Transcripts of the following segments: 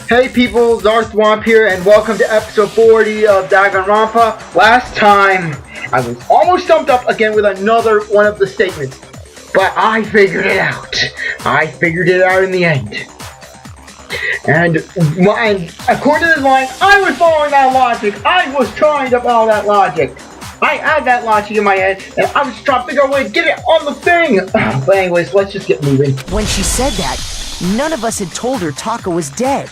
Hey people, Zarthwomp here, and welcome to episode 40 of Danganronpa. Last time, I was almost stumped up again with another one of the statements, but I figured it out. I figured it out in the end. And according to this line, I was following that logic. I was trying to follow that logic. I had that logic in my head, and I was trying to figure out a way to get it on the thing. But anyways, let's just get moving. When she said that, none of us had told her Taka was dead.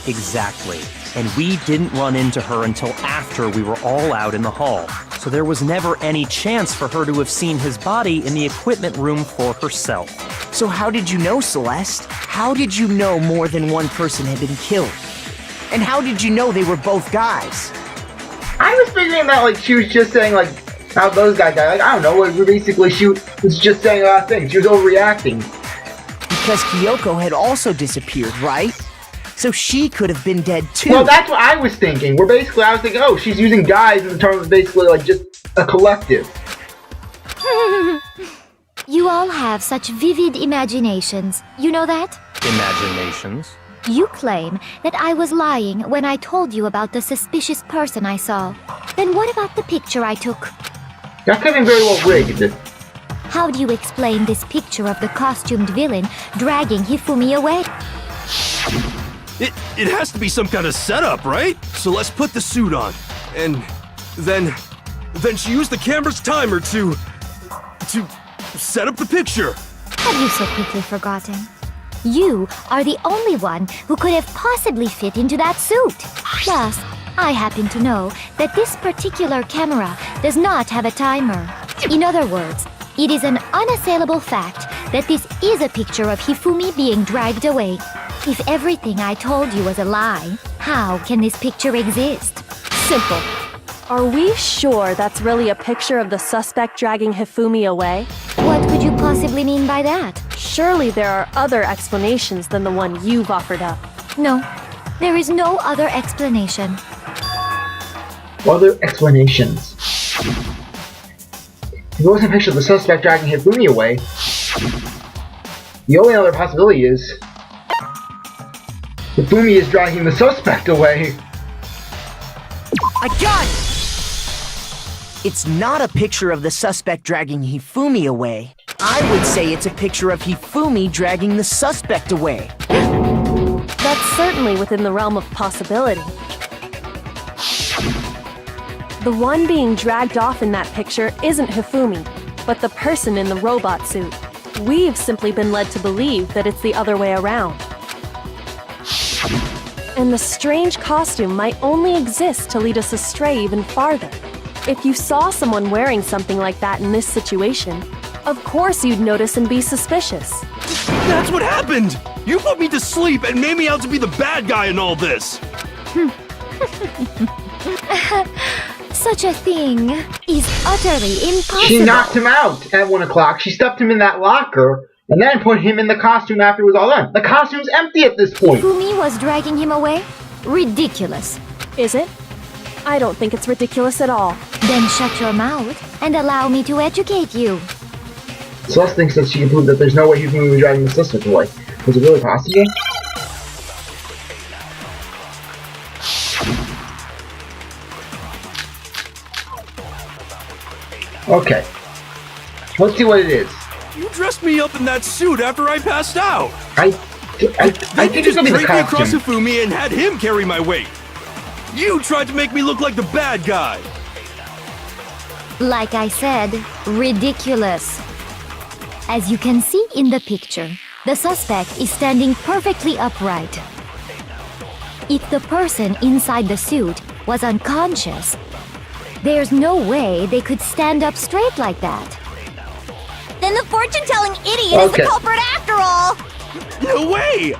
Exactly. And we didn't run into her until after we were all out in the hall. So there was never any chance for her to have seen his body in the equipment room for herself. So how did you know, Celeste? How did you know more than one person had been killed? And how did you know they were both guys? I was figuring that, she was just saying, how those guys died. I don't know, basically she was just saying a lot of things. She was overreacting. Because Kyoko had also disappeared, right? So she could have been dead too. Well, that's what I was thinking. I was thinking, oh, she's using guys in terms of basically, just a collective. You all have such vivid imaginations. You know that? Imaginations? You claim that I was lying when I told you about the suspicious person I saw. Then what about the picture I took? That could have been very well rigged. How do you explain this picture of the costumed villain dragging Hifumi away? It has to be some kind of setup, right? So let's put the suit on. And then she used the camera's timer to set up the picture. Have you so quickly forgotten? You are the only one who could have possibly fit into that suit. Plus, I happen to know that this particular camera does not have a timer. In other words, it is an unassailable fact that this is a picture of Hifumi being dragged away. If everything I told you was a lie, how can this picture exist? Simple. Are we sure that's really a picture of the suspect dragging Hifumi away? What could you possibly mean by that? Surely there are other explanations than the one you've offered up. No, there is no other explanation. Other explanations. If it wasn't a picture of the suspect dragging Hifumi away, the only other possibility is Hifumi is dragging the suspect away. I got it! It's not a picture of the suspect dragging Hifumi away. I would say it's a picture of Hifumi dragging the suspect away. That's certainly within the realm of possibility. The one being dragged off in that picture isn't Hifumi, but the person in the robot suit. We've simply been led to believe that it's the other way around. And the strange costume might only exist to lead us astray even farther. If you saw someone wearing something like that in this situation, of course you'd notice and be suspicious. That's what happened! You put me to sleep and made me out to be the bad guy in all this! Such a thing is utterly impossible. She knocked him out at 1 o'clock. She stuffed him in that locker and then put him in the costume after it was all done. The costume's empty at this point. Hifumi was dragging him away? Ridiculous. Is it? I don't think it's ridiculous at all. Then shut your mouth and allow me to educate you. Celeste thinks that she can prove that there's no way Hifumi was dragging the suspect away. Was it really possible? Okay. Let's see what it is. You dressed me up in that suit after I passed out! I Then think you it's just gonna be the draped me across costume. Hifumi and had him carry my weight! You tried to make me look like the bad guy! Like I said, ridiculous. As you can see in the picture, the suspect is standing perfectly upright. If the person inside the suit was unconscious, there's no way they could stand up straight like that. Then the fortune-telling idiot is the culprit after all! No way!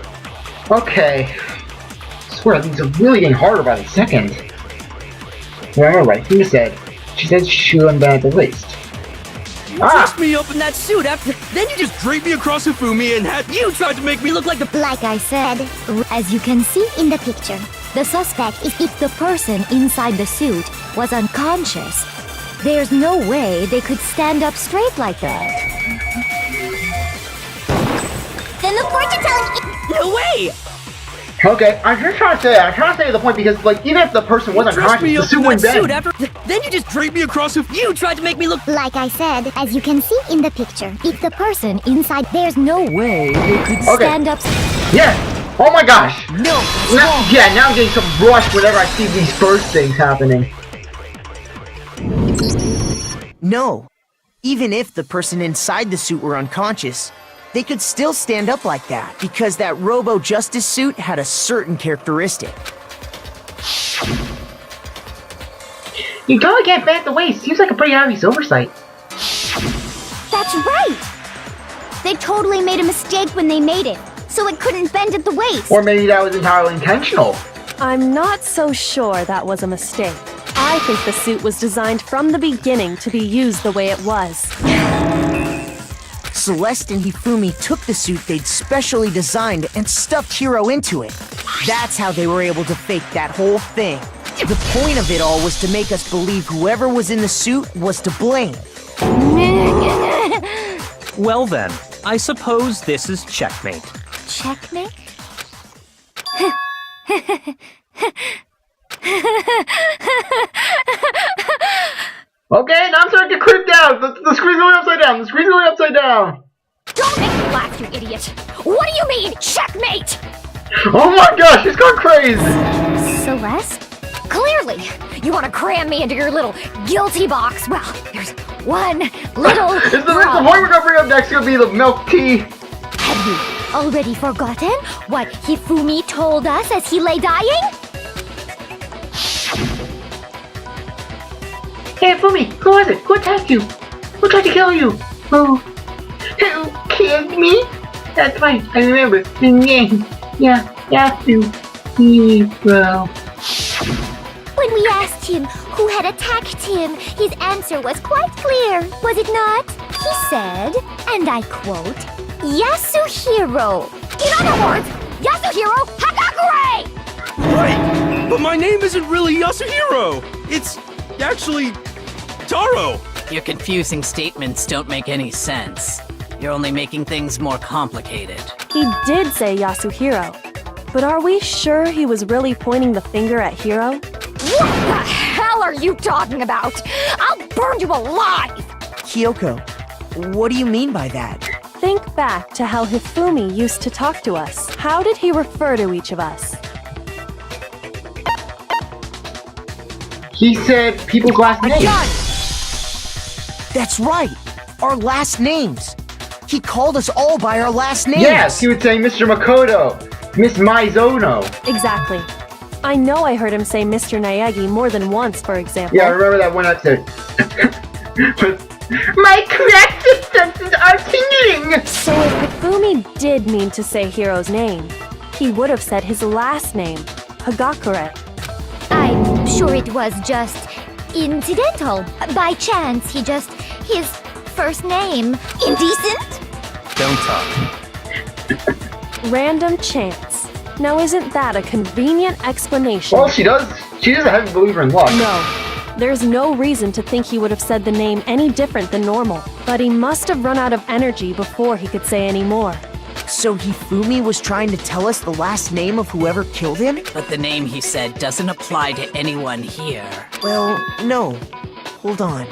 Okay. I swear, these are really getting harder by the second. Remember right, Hina said, she said she wouldn't been at the waist. You dressed me up in that suit after... Then you just draped me across Hifumi and had... You tried to make me look like the... Like I said, as you can see in the picture, the suspect is if the person inside the suit was unconscious, there's no way they could stand up straight like that. Then the fortune-telling... No way! Okay, I'm just trying to say the point because, like, even if the person wasn't Dressed me conscious, the up suit in that wouldn't suit bend. after. Then you just drape me across the. You tried to make me look. Like I said, as you can see in the picture, if the person inside, there's no way they could Okay. stand up. Yes! Oh my gosh! No, Now, yeah, now I'm getting some rush whenever I see these first things happening. no. Even if the person inside the suit were unconscious, they could still stand up like that because that Robo Justice suit had a certain characteristic. You totally can't bend at the waist. Seems like a pretty obvious oversight. That's right! They totally made a mistake when they made it, so it couldn't bend at the waist. Or maybe that was entirely intentional. I'm not so sure that was a mistake. I think the suit was designed from the beginning to be used the way it was. Celeste and Hifumi took the suit they'd specially designed and stuffed Hiro into it. That's how they were able to fake that whole thing. The point of it all was to make us believe whoever was in the suit was to blame. Well then, I suppose this is checkmate. Checkmate? Okay, now I'm starting to creep down. The screen's going upside down. The screen's going upside down. Don't make me laugh, you idiot! What do you mean, checkmate? Oh my gosh, it's gone crazy. Celeste? Clearly, you want to cram me into your little guilty box. Well, there's one little Is the problem. point we're gonna bring up next gonna be the milk tea? Have you already forgotten what Hifumi told us as he lay dying? Hey, Fumi, who was it? Who attacked you? Who tried to kill you? Who killed me? That's right, I remember. Yeah, Yasu. Hero. When we asked him who had attacked him, his answer was quite clear, was it not? He said, and I quote, Yasuhiro. In other words, Yasuhiro Hagakure! Right! But my name isn't really Yasuhiro! It's actually Taro! Your confusing statements don't make any sense. You're only making things more complicated. He did say Yasuhiro, but are we sure he was really pointing the finger at Hiro? What the hell are you talking about? I'll burn you alive! Kyoko, what do you mean by that? Think back to how Hifumi used to talk to us. How did he refer to each of us? He said people's last names. That's right, our last names. He called us all by our last names. Yes, he would say Mr. Makoto, Miss Maizono. Exactly. I know I heard him say Mr. Naegi more than once, for example. Yeah, I remember that one episode. But my corrective senses are tingling! So if Hifumi did mean to say Hiro's name, he would have said his last name, Hagakure. I'm sure it was just incidental. By chance, his first name. Indecent? Don't talk. Random chance. Now isn't that a convenient explanation? Well, she's a heavy believer in luck. No. There's no reason to think he would have said the name any different than normal. But he must have run out of energy before he could say any more. So Hifumi was trying to tell us the last name of whoever killed him? But the name he said doesn't apply to anyone here. Well, no. Hold on.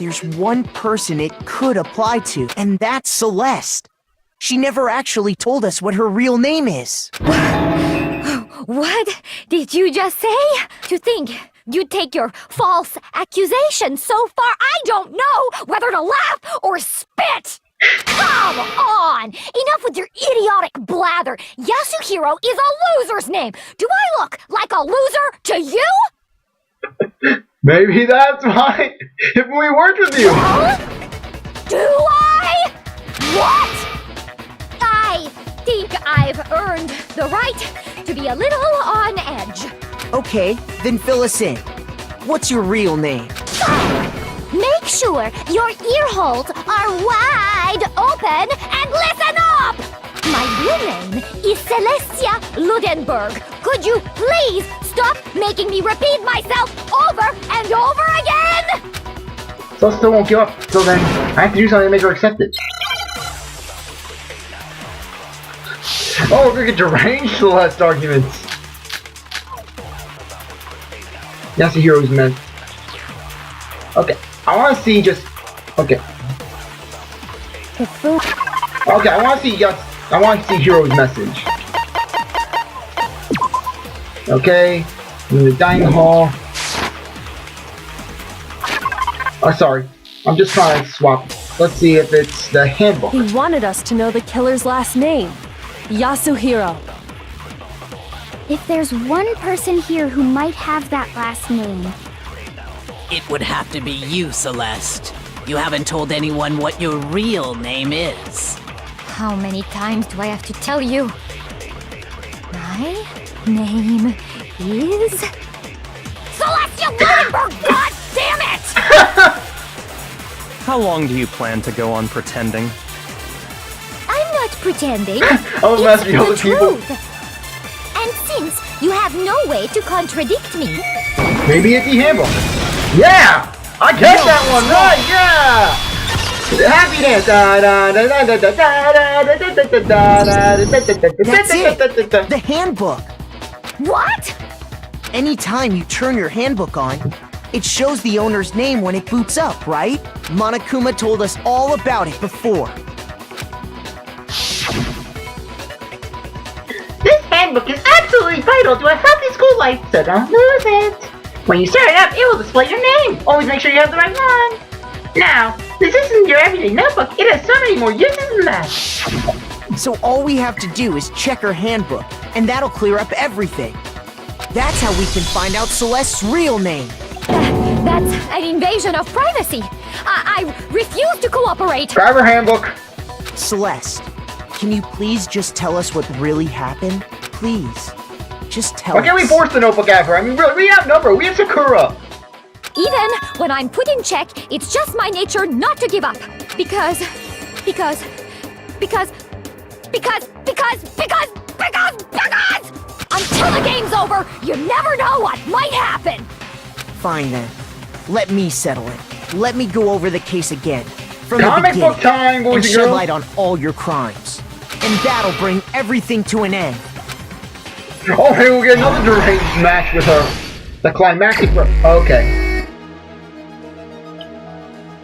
There's one person it could apply to, and that's Celeste. She never actually told us what her real name is. What did you just say? To think you'd take your false accusation so far, I don't know whether to laugh or spit! Come on! Enough with your idiotic blather! Yasuhiro is a loser's name! Do I look like a loser to you? Maybe that's why if we worked with you. Huh? Do I? What? I think I've earned the right to be a little on edge. Okay, then fill us in. What's your real name? Make sure your ear holes are wide open and listen up! My real name is Celestia Ludenberg. Could you please stop making me repeat myself over and over again? So still won't give up. So then I have to do something to make her accept it. Oh, we're gonna deranged Celeste arguments. That's the hero's meant. Okay, I want to see just. Okay. Okay, I want to see. I want to see hero's message. Okay, in the dining hall. Oh, sorry. I'm just trying to swap. Let's see if it's the handbook. He wanted us to know the killer's last name. Yasuhiro. If there's one person here who might have that last name, It would have to be you, Celeste. You haven't told anyone what your real name is. How many times do I have to tell you? My name is... Celestial Goldenberg! God damn it! How long do you plan to go on pretending? I'm not pretending. Oh, must be other It's the people. truth. And since you have no way to contradict me, Maybe it's the handbook. Yeah! I get that one right, yeah! Happy dance! That's it! The handbook! What? Anytime you turn your handbook on, it shows the owner's name when it boots up, right? Monokuma told us all about it before. This handbook is absolutely vital to a healthy school life, so don't lose it. When you start it up, it will display your name. Always make sure you have the right one. Now, this isn't your everyday notebook. It has so many more uses than that. So all we have to do is check her handbook, and that'll clear up everything. That's how we can find out Celeste's real name. That's an invasion of privacy. I refuse to cooperate. Grab her handbook. Celeste, can you please just tell us what really happened? Please. Just tell Why can't we us. force the notebook at her? I mean, really, we outnumber. We have Sakura. Even when I'm put in check, it's just my nature not to give up. Because until the game's over, you never know what might happen. Fine then. Let me settle it. Let me go over the case again. From the Comic beginning. book time, boys and and shed girls. light on all your crimes. And that'll bring everything to an end. Oh, hey, we'll get another deranged match with her. The climactic. Okay.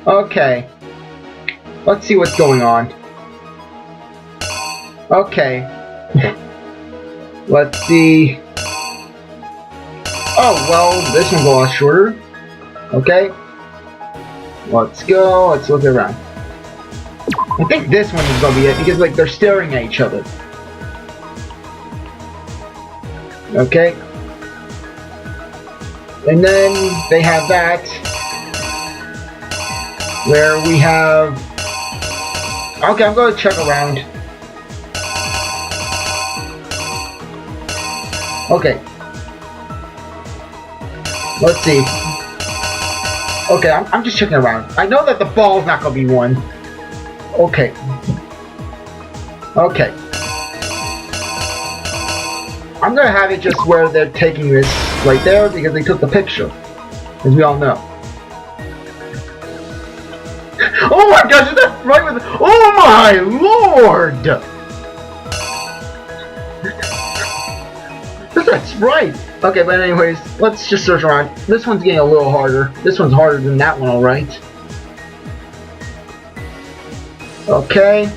Okay. Let's see what's going on. Okay. Let's see. Oh, well, this one's a lot shorter. Okay. Let's go. Let's look around. I think this one is gonna be it because, like, they're staring at each other. Okay. And then they have that. Where we have... Okay, I'm going to check around. Okay. Let's see. Okay, I'm just checking around. I know that the ball's not going to be one. Okay. Okay. I'm going to have it just where they're taking this right there because they took the picture. As we all know. Oh my gosh, is that right with... Oh my lord! That's right! Okay, but anyways, let's just search around. This one's getting a little harder. This one's harder than that one, alright? Okay.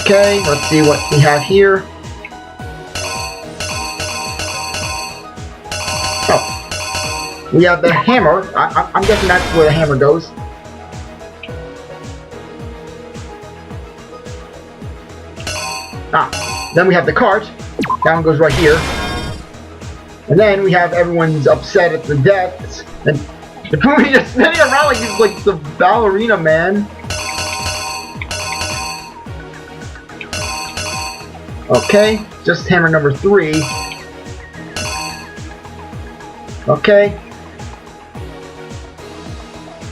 Okay, let's see what we have here. Oh. We have the hammer. I'm guessing that's where the hammer goes. Ah. Then we have the cart. That one goes right here. And then we have everyone's upset at the deaths. And Hifumi just spinning around like he's like the ballerina man. Okay, just hammer number 3. Okay.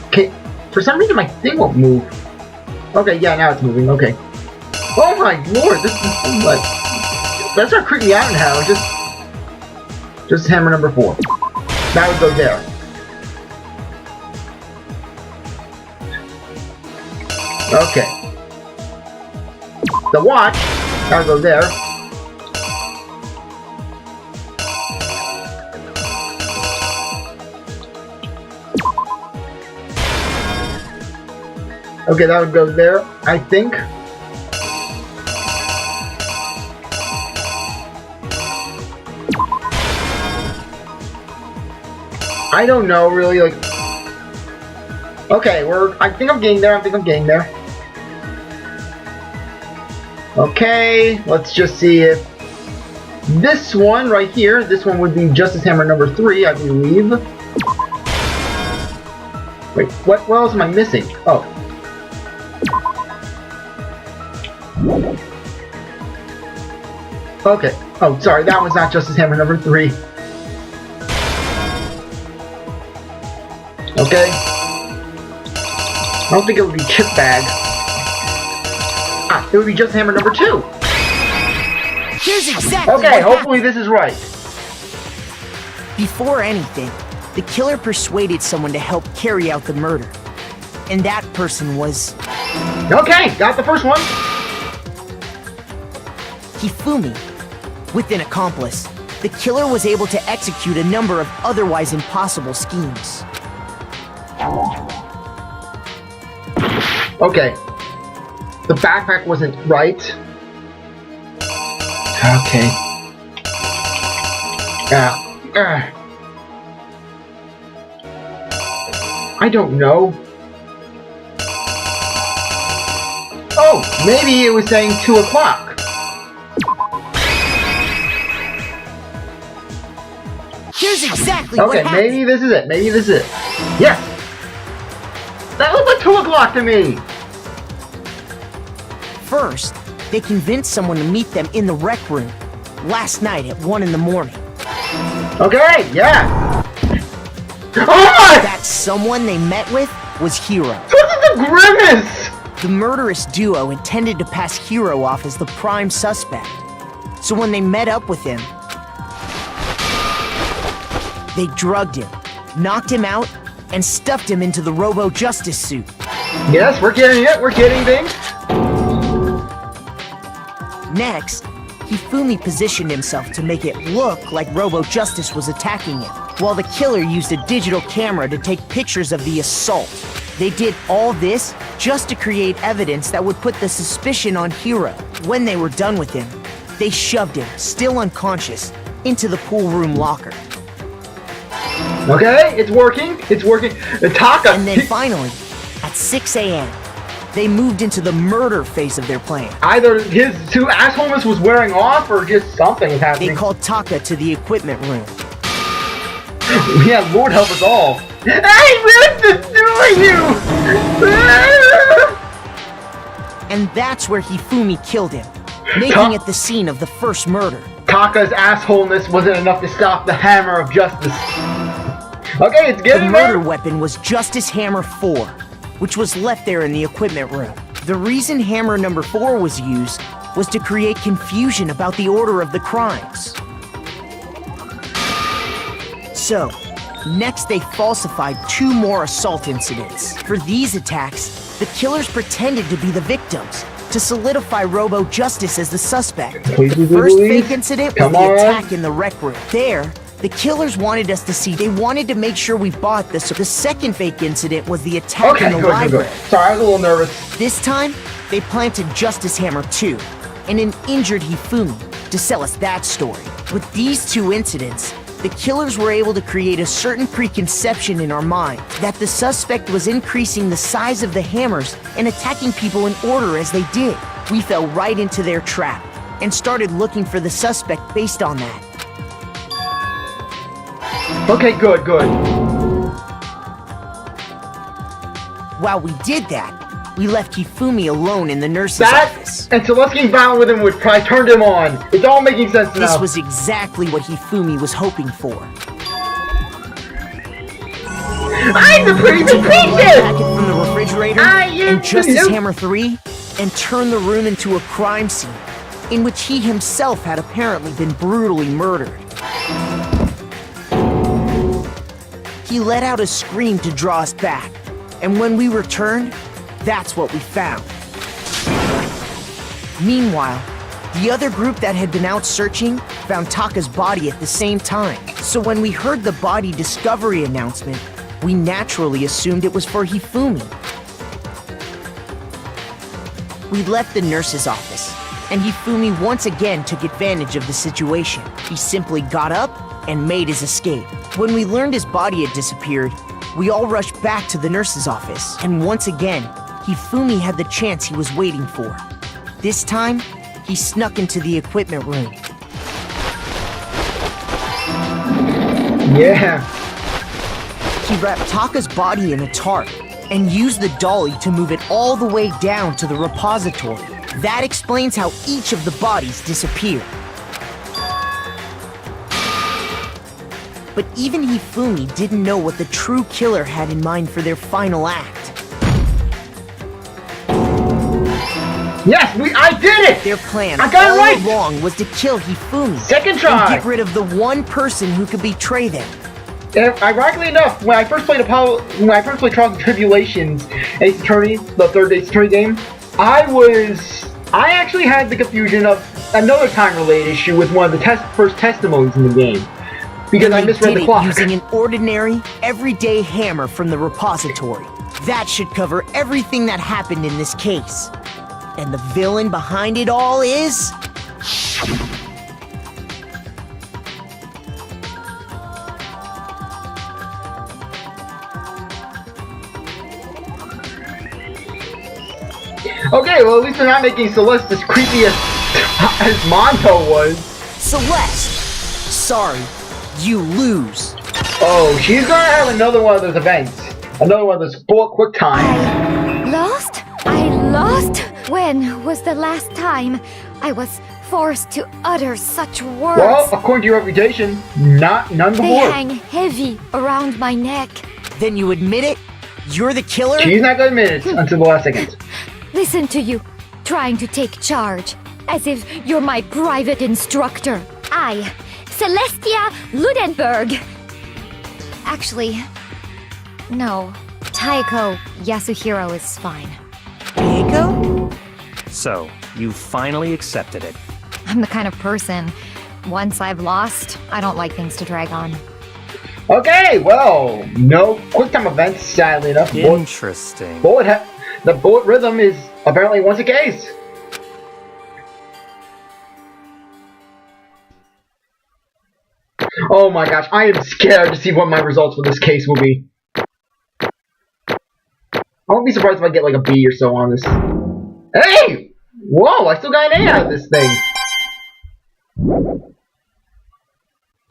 Okay, for some reason my thing won't move. Okay, yeah, now it's moving, okay. Oh my lord, this is like... That's not creeping me out now, just hammer number 4. That would go there. Okay. the watch. Gotta go there. Okay, that would go there, I think. I don't know, really, like... Okay, I think I'm getting there, Okay, let's just see if... This one right here, this one would be Justice Hammer number 3, I believe. Wait, what else am I missing? Oh. Okay. Oh, sorry, that was not Justice Hammer number 3. Okay. I don't think it would be Chip Bag. Ah, it would be Justice Hammer number 2. Here's exactly Okay, what hopefully this is right. Before anything, the killer persuaded someone to help carry out the murder. And that person was... Okay, got the first one. Hifumi. With an accomplice, the killer was able to execute a number of otherwise impossible schemes. Okay. The backpack wasn't right. Okay. I don't know. Oh, maybe it was saying 2 o'clock. Here's exactly what happened. Okay, maybe this is it. Yes! That looked like 2 o'clock to me! First, they convinced someone to meet them in the rec room last night at 1 in the morning. Okay, yeah! Oh! That someone they met with was Hiro. This is the Grimace! The murderous duo intended to pass Hiro off as the prime suspect. So when they met up with him, they drugged him, knocked him out, and stuffed him into the Robo-Justice suit. Yes, we're getting things. Next, Hifumi positioned himself to make it look like Robo-Justice was attacking him, while the killer used a digital camera to take pictures of the assault. They did all this just to create evidence that would put the suspicion on Hiro. When they were done with him, they shoved him, still unconscious, into the pool room locker. Okay, it's working. Taka. And then finally, at 6 a.m., they moved into the murder phase of their plan. Either his 2 assholeness was wearing off or just something was happening. They called Taka to the equipment room. Yeah, Lord help us all. I will destroy you! And that's where Hifumi killed him, making it the scene of the first murder. Taka's assholeness wasn't enough to stop the hammer of justice. Okay, it's getting The there. murder weapon was Justice Hammer 4, which was left there in the equipment room. The reason Hammer number 4 was used was to create confusion about the order of the crimes. So, next they falsified 2 more assault incidents. For these attacks, the killers pretended to be the victims to solidify Robo-Justice as the suspect. The first fake incident was the attack in the rec room. There, the killers wanted us to see. They wanted to make sure we bought this. So the second fake incident was the attack in the library. Sorry, I was a little nervous. This time, they planted Justice Hammer 2 and an injured Hifumi to sell us that story. With these 2 incidents, the killers were able to create a certain preconception in our mind that the suspect was increasing the size of the hammers and attacking people in order as they did. We fell right into their trap and started looking for the suspect based on that. Okay, good. While we did that, we left Hifumi alone in the nurse's office. And Celeste getting violent with him would probably turned him on. It's all making sense now. This was exactly what Hifumi was hoping for. I'm the pretty Take a princess! packet from the refrigerator and Justice Hammer 3 and turn the room into a crime scene in which he himself had apparently been brutally murdered. He let out a scream to draw us back, and when we returned, that's what we found. Meanwhile, the other group that had been out searching found Taka's body at the same time. So when we heard the body discovery announcement, we naturally assumed it was for Hifumi. We left the nurse's office, and Hifumi once again took advantage of the situation. He simply got up and made his escape. When we learned his body had disappeared, we all rushed back to the nurse's office, and once again, Hifumi had the chance he was waiting for. This time, he snuck into the equipment room. Yeah. He wrapped Taka's body in a tarp and used the dolly to move it all the way down to the repository. That explains how each of the bodies disappeared. But even Hifumi didn't know what the true killer had in mind for their final act. Yes, I did it! Their plan I got it all right! along was to kill Hifumi. Second try! And get rid of the one person who could betray them. And ironically enough, when I first played Trials and Tribulations Ace Attorney, the third Ace Attorney game, I actually had the confusion of another time-related issue with one of the first testimonies in the game. Because I misread the clock. Using an ordinary, everyday hammer from the repository. That should cover everything that happened in this case. And the villain behind it all is... Okay, well at least they're not making Celeste as creepy as Monto was. Celeste! Sorry, you lose. Oh, she's gonna have another one of those events. Another one of those quick time. Lost? I lost? When was the last time I was forced to utter such words? Well, according to your reputation, none They before. hang heavy around my neck. Then you admit it? You're the killer? She's not gonna admit it until the last second. Listen to you, trying to take charge, as if you're my private instructor. I, Celestia Ludenberg. Actually, no. Taiko Yasuhiro is fine. Taiko? So, you finally accepted it. I'm the kind of person, once I've lost, I don't like things to drag on. Okay, well, no quick time events, sadly enough. Interesting. The bullet rhythm is apparently once a case. Oh my gosh, I am scared to see what my results for this case will be. I won't be surprised if I get like a B or so on this. Hey! Whoa, I still got an A out of this thing.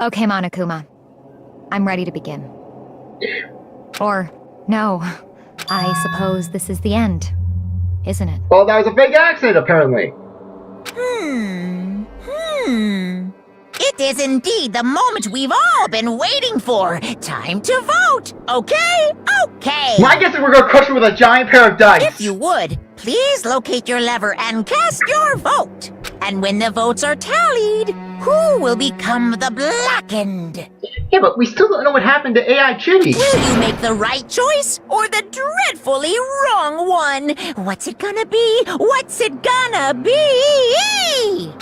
Okay, Monokuma. I'm ready to begin. Or, no. I suppose this is the end, isn't it? Well, that was a fake accident, apparently. It is indeed the moment we've all been waiting for. Time to vote. Okay? Okay. My guess is we're gonna crush it with a giant pair of dice. If you would, please locate your lever and cast your vote. And when the votes are tallied, who will become the blackened? Yeah, but we still don't know what happened to AI Chitty. Will you make the right choice or the dreadfully wrong one? What's it gonna be? What's it gonna be?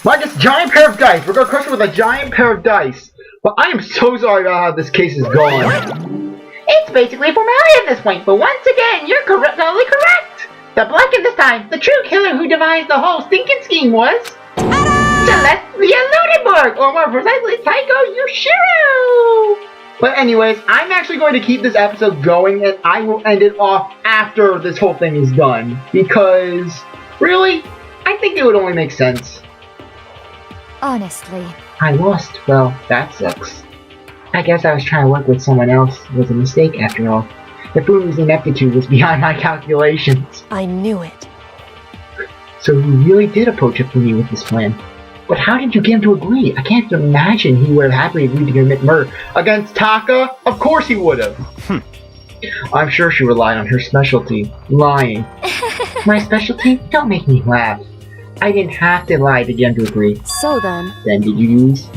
My guess, giant pair of dice. We're gonna crush it with a giant pair of dice. But I am so sorry about how this case is going. It's basically formality at this point, but once again, you're totally correct. The blackened this time, the true killer who devised the whole stinking scheme was... Celestia Ludenberg, or more precisely, Taiko Yushiro! But anyways, I'm actually going to keep this episode going, and I will end it off after this whole thing is done. Because, really, I think it would only make sense. Honestly. I lost. Well, that sucks. I guess I was trying to work with someone else. It was a mistake after all. Hifumi's ineptitude was beyond my calculations. I knew it. So you really did approach Hifumi with this plan. But how did you get him to agree? I can't imagine he would have happily agreed to commit murder. Against Taka? Of course he would have. I'm sure she relied on her specialty, lying. My specialty? Don't make me laugh. I didn't have to lie to get him to agree. So then, Then did you use,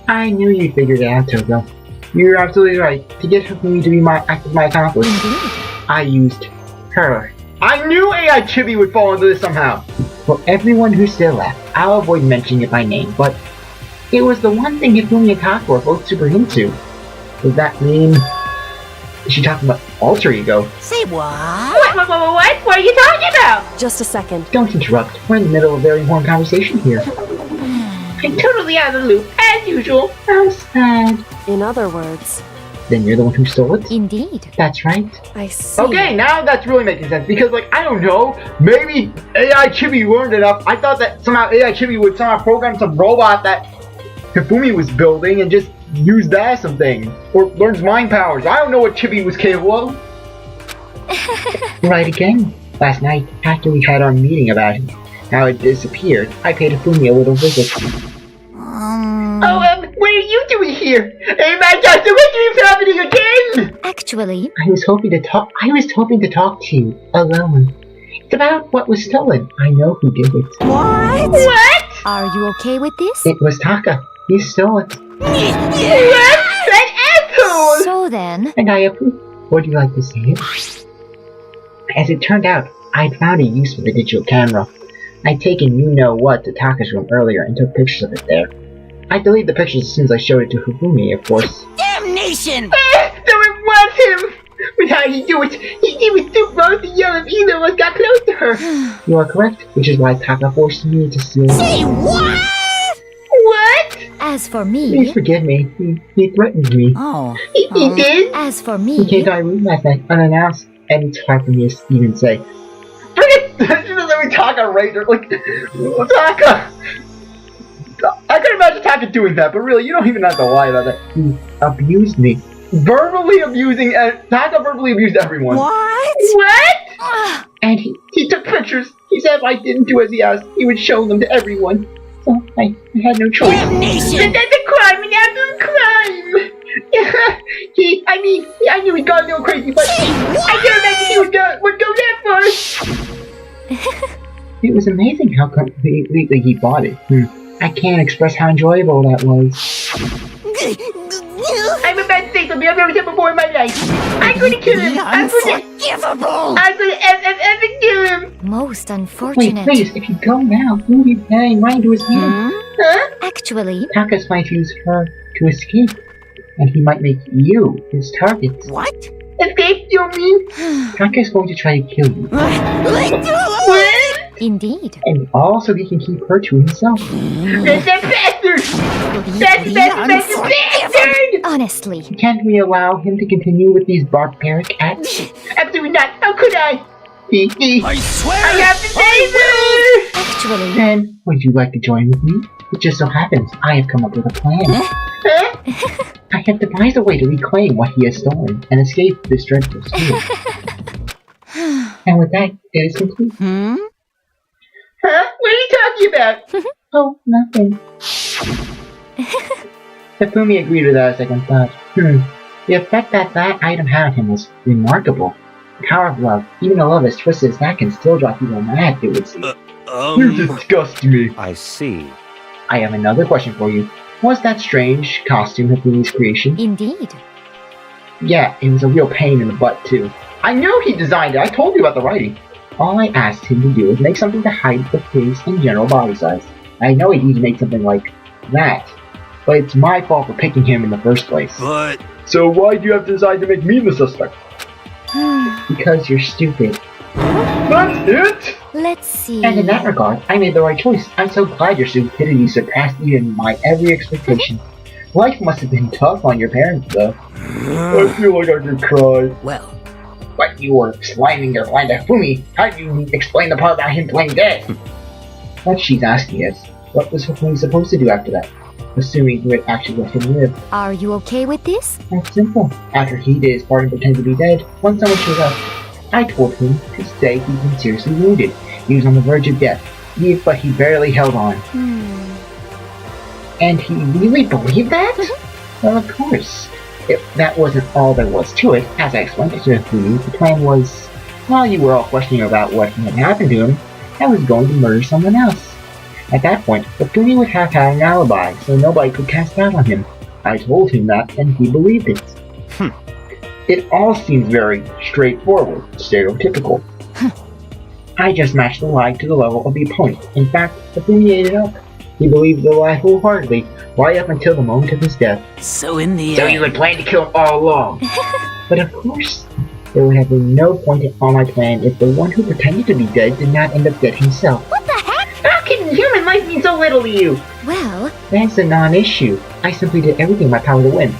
I knew you'd figured it out, Toko. You're absolutely right. To get Hifumi to be my accomplice, I used her. I knew AI Chibi would fall into this somehow. For everyone who's still left, I'll avoid mentioning it by name, but it was the one thing Hifumi and Taka were both super into. Does that mean... Is she talking about alter ego? Say what? What? What are you talking about? just a second. Don't interrupt. We're in the middle of a very important conversation here. I'm totally out of the loop, as usual. How sad. In other words, Then you're the one who stole it? Indeed. That's right. I see. Okay, now that's really making sense, because, like, I don't know, maybe AI Chibi learned enough. I thought that somehow AI Chibi would somehow program some robot that Hifumi was building and just use that as something. Or learns mind powers. I don't know what Chibi was capable of. Right again. Last night, after we had our meeting about it, how it disappeared, I paid Hifumi a little visit. What are you doing here? Oh my god, so what keeps happening again? Actually, I was hoping to talk to you, alone. It's about what was stolen. I know who did it. What? are you okay with this? It was Taka. He stole it. What? That asshole! So then, And I approve. Would you like to see it? As it turned out, I'd found a use for the digital camera. I'd taken you-know-what to Taka's room earlier and took pictures of it there. I deleted the pictures as soon as I showed it to Hifumi, of course. Damnation! So it was him! But how did he do it? He was too close to yell if either of us got close to her. You are correct, which is why Taka forced me to steal. Say what? What? as for Please me, forgive me. He threatened me. Oh. He did? as for He came me, to my room last night unannounced, and it's hard for me to even say. Forget let me Taka Raider. Like, Taka! I could imagine Taka doing that, but really, you don't even have to lie about that. He abused me. Verbally abusing, Taka verbally abused everyone. What? What? And He took pictures. He said if I didn't do as he asked, he would show them to everyone. so I had no choice. Damnation! That's a crime, an absolute crime! I knew he got a little crazy, but I didn't imagine he would go that far! It was amazing how completely he bought it. I can't express how enjoyable that was. I'm about to say something I've never said before in my life. I'm gonna kill him! I'm gonna kill him! most Wait, unfortunate. please, if you go now, he'll be paying right into his hand. Huh? Actually, Taka's might use her to escape, and he might make you his target. What? Escape, you mean? Taka's going to try to kill you, What? indeed. and also he can keep her to himself. That's a bastard! That's a bastard! Honestly, Can't we allow him to continue with these barbaric acts? Absolutely not! How could I? I swear! I have to save her! actually, Then, would you like to join with me? It just so happens I have come up with a plan. Huh? I have devised a way to reclaim what he has stolen and escape this dreadful school. And with that, it is complete. Huh? What are you talking about? Oh, nothing. Hifumi agreed with that a second thought. The effect that item had on him was remarkable. The power of love, even a love as twisted as that can still drive people mad, it would seem. You disgust me. I see. I have another question for you. Was that strange costume Hifumi's creation? indeed. Yeah, it was a real pain in the butt, too. I knew he designed it. I told you about the writing. All I asked him to do was make something to hide the face and general body size. I know he'd need to make something like that, but it's my fault for picking him in the first place. But... So why do you have to decide to make me the suspect? Because you're stupid. That's it? Let's see. And in that regard, I made the right choice. I'm so glad your stupidity surpassed even my every expectation. Life must have been tough on your parents, though. I feel like I could cry. Well, But you were slamming your blind Hifumi. How do you explain the part about him playing dead? What she's asking is, what was Hifumi supposed to do after that? Assuming he would actually let him live. Are you okay with this? That's simple. After he did his part and pretended to be dead, when someone showed up, I told him to say he'd been seriously wounded. He was on the verge of death, but he barely held on. And he really believed that? Well, of course. If that wasn't all there was to it, as I explained it to Hifumi, the plan was, while you were all questioning about what had happened to him, I was going to murder someone else. At that point, Hifumi would have had an alibi, so nobody could cast doubt on him. I told him that, and he believed it. It all seems very straightforward, stereotypical. I just matched the lie to the level of the opponent. In fact, Hifumi ate it up. He believed the lie wholeheartedly, right up until the moment of his death. So in the So end... you had planned to kill him all along. But of course, there would have been no point in all my plan if the one who pretended to be dead did not end up dead himself. What the heck? How can human life mean so little to you? Well, That's a non-issue. I simply did everything in my power to win.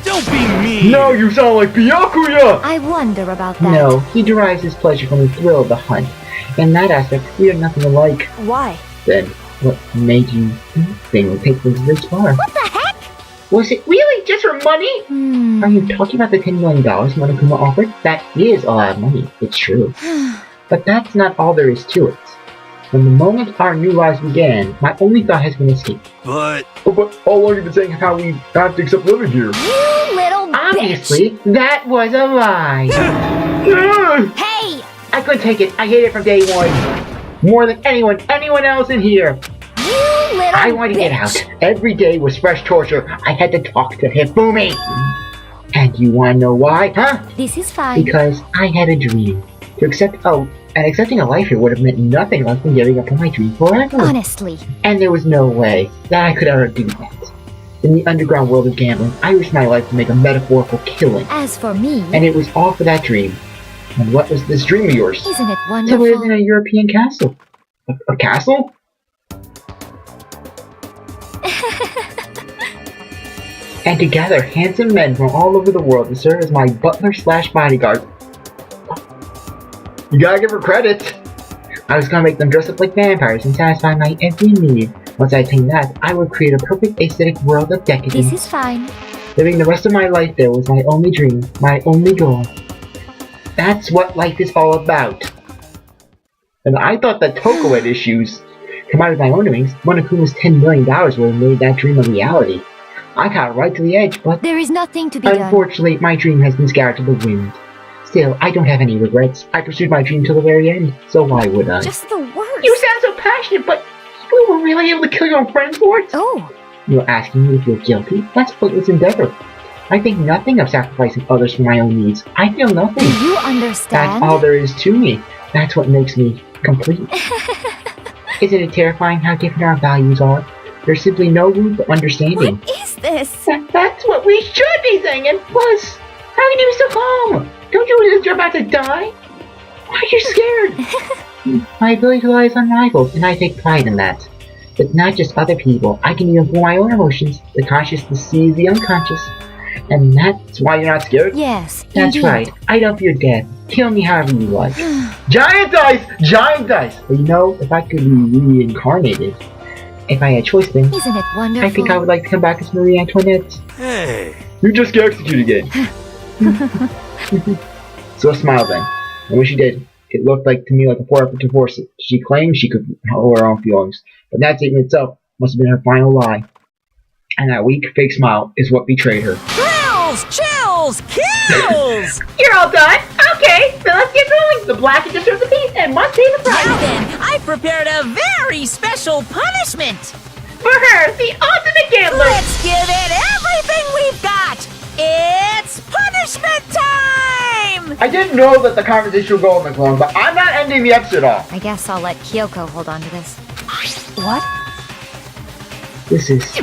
Don't be mean! No, you sound like Byakuya! I wonder about that. No, he derives his pleasure from the thrill of the hunt. In that aspect, we are nothing alike. Why? Then, what made you think would take things this far? What the heck? Was it Really? Just for money? Are you talking about the $10 million Monokuma offered? That is a lot of money, it's true. But that's not all there is to it. From the moment our new lives began, my only thought has been escape. But... Oh, but all along you've been saying how we have to accept living here. You little Obviously, that was a lie. bitch! Hey! I couldn't take it. I hate it from day one. More than anyone else in here. You little I wanted to get bitch. out. Every day was fresh torture. I had to talk to Hifumi. And you wanna know why, huh? This is fine. Because I had a dream. And accepting a life here would have meant nothing less than giving up on my dream forever. Honestly. And there was no way that I could ever do that. In the underground world of gambling, I risked my life to make a metaphorical killing. As for me, And it was all for that dream. And what was this dream of yours? isn't it To live in wonderful? a European castle. A castle? And to gather handsome men from all over the world to serve as my butler/bodyguard. You gotta give her credit. I was gonna make them dress up like vampires and satisfy my every need. Once I attained that, I would create a perfect aesthetic world of decadence. This is fine. Living the rest of my life there was my only dream, my only goal. That's what life is all about. And I thought that Toko had issues. Combined with my own doings, Monokuma's $10 million would have made that dream a reality. I got right to the edge, but There is nothing to be done. unfortunately, my dream has been scattered to the wind. Still, I don't have any regrets. I pursued my dream till the very end, so why would I? Just the worst. You sound so passionate, but you were really able to kill your own friends for it? Oh, You're asking me if you're guilty? That's a pointless endeavor. I think nothing of sacrificing others for my own needs. I feel nothing. do you That's understand? all there is to me. That's what makes me complete. Isn't it terrifying how different our values are? There's simply no room for understanding. What is this? That's what we should be saying, and plus, how can you be so calm? Don't you realize you're about to die? Why are you scared? My ability to lie is unrivaled, and I take pride in that. But not just other people. I can even feel my own emotions. The conscious sees the unconscious. And that's why you're not scared? Yes, That's indeed. right. I don't fear death. Kill me however you like. Giant dice! Giant dice! But you know, if I could be reincarnated, if I had choice then, Isn't it wonderful? I think I would like to come back as Marie Antoinette. Hey. You just get executed again. So I smiled then. And when she did, it looked like to me like a poor divorce. She claimed she could hold her own feelings, but that statement itself must have been her final lie. And that weak, fake smile is what betrayed her. Thrills, chills, kills! You're all done? Okay, then let's get going. The black is just the piece and must pay the price. Now then, I've prepared a very special punishment! For her, the ultimate gambler. Let's give it everything we've got! It's punishment time! I didn't know that the conversation would go on this long, but I'm not ending the episode off. I guess I'll let Kyoko hold on to this. What? This is...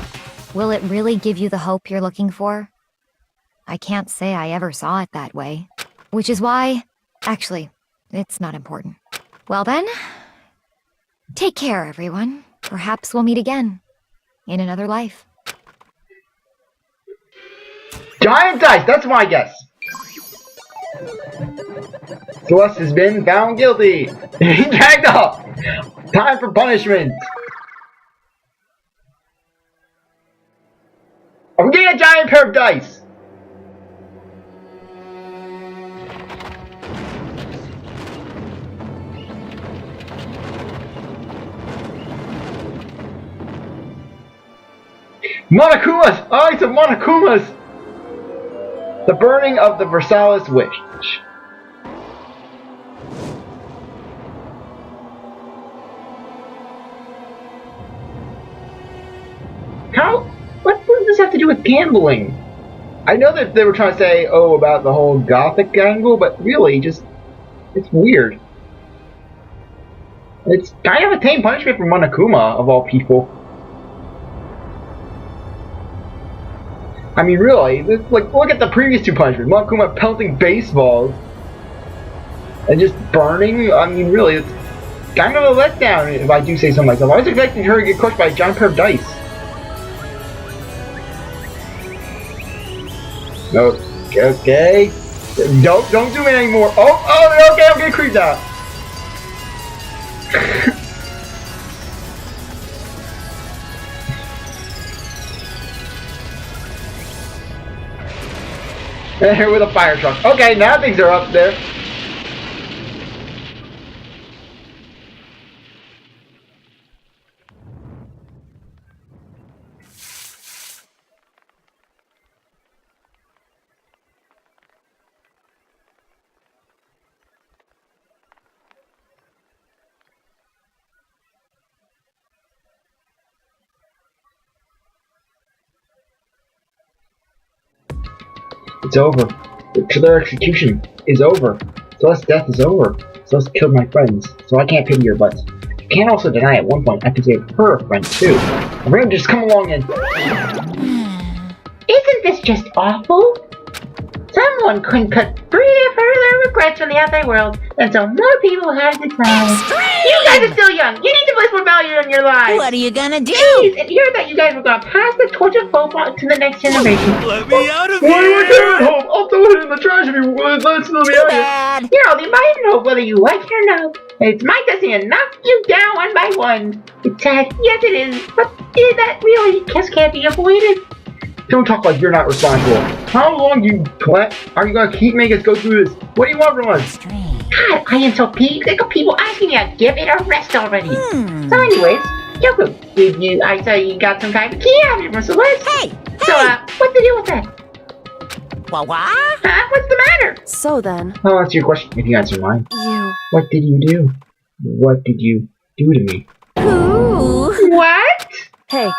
Will it really give you the hope you're looking for? I can't say I ever saw it that way. Which is why... Actually, it's not important. Well then... Take care, everyone. Perhaps we'll meet again. In another life. Giant dice! That's my guess! Celeste has been found guilty! Dragged up! Time for punishment! I'm getting a giant pair of dice! Monokumas! Eyes of Monokumas! The burning of the Versailles Witch. What does this have to do with gambling? I know that they were trying to say, oh, about the whole gothic angle, but really, just, it's weird. It's kind of a tame punishment from Monokuma, of all people. I mean, really, look at the previous two punishments. Monokuma pelting baseballs and just burning. I mean, really, it's kind of a letdown, if I do say so myself. I was expecting her to get crushed by a giant pair of dice. No, okay. Don't zoom in anymore. Oh, okay, I'm getting creeped out. And here with a fire truck. Okay, now things are up there. It's over. Their execution is over. Celeste's death is over. Celeste killed my friends, so I can't pity her butts. I can't also deny at one point I considered her a friend too. I'm gonna just come along and... Isn't this just awful? Someone couldn't cut free of further regrets from the outside world, and so more people have the time. You guys are still young. You need to place more value in your lives. What are you gonna do? Please, and hear that you guys were gonna pass the torch of hope on to the next generation. Let me out of What are you here! doing, Hope? I'll throw it in the trash if you let us know the Too area. bad. You're all the invited hope, whether you like it or not. It's my destiny to knock you down one by one. It's sad, yes it is, but that really just can't be avoided. Don't talk like you're not responsible. How long are you gonna keep making us go through this? What do you want from us? God, I am so sick of people asking me to give it a rest already. So anyways, Yoku, I saw you got some kind of key out of it from Celeste. Hey! So, what's the deal with that? What? Huh? What's the matter? So then, I'll answer your question if you answer mine. you... What did you do? What did you do to me? Ooh. What? Hey,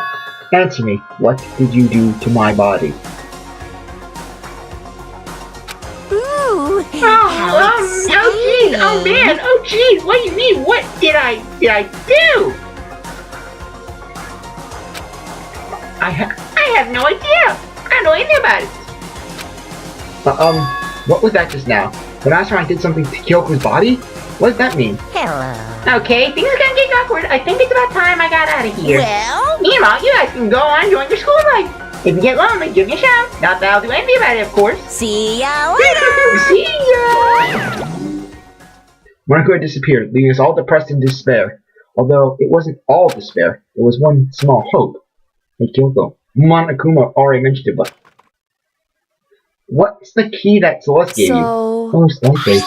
Answer me. What did you do to my body? Ooh. Oh geez, oh man, oh geez, what do you mean? What did I do? I have no idea. I don't know anything about it. What was that just now? The mastermind did something to Kyoko's body? What does that mean? Hello. Okay, things are gonna get awkward. I think it's about time I got out of here. Well? Meanwhile, you guys can go on enjoying your school life. If you get lonely, give me a shout. Not that I'll do anything about it, of course. See ya later. See ya! Monokuma disappeared, leaving us all depressed in despair. Although it wasn't all despair, it was one small hope. Hey Kyoko, Monokuma already mentioned it, but what's the key that Celeste gave you? so... Most likely,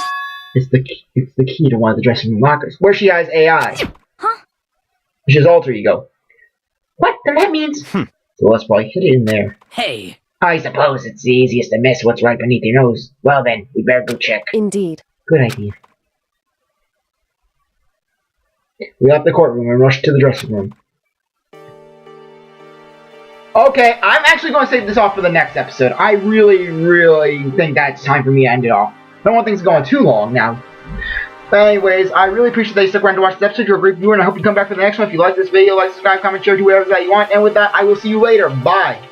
it's the key to one of the dressing room lockers, where she has AI. Huh? She has alter ego. What? Then that means... Celeste probably hid it in there. Hey, I suppose it's the easiest to miss what's right beneath your nose. Well then, we better go check. Indeed. Good idea. We left the courtroom and rushed to the dressing room. Okay, I'm actually going to save this off for the next episode. I really think that it's time for me to end it off. I don't want things going too long now. But anyways, I really appreciate that you stuck around to watch this episode. You're a great viewer, and I hope you come back for the next one. If you like this video, like, subscribe, comment, share, do whatever that you want. And with that, I will see you later. Bye.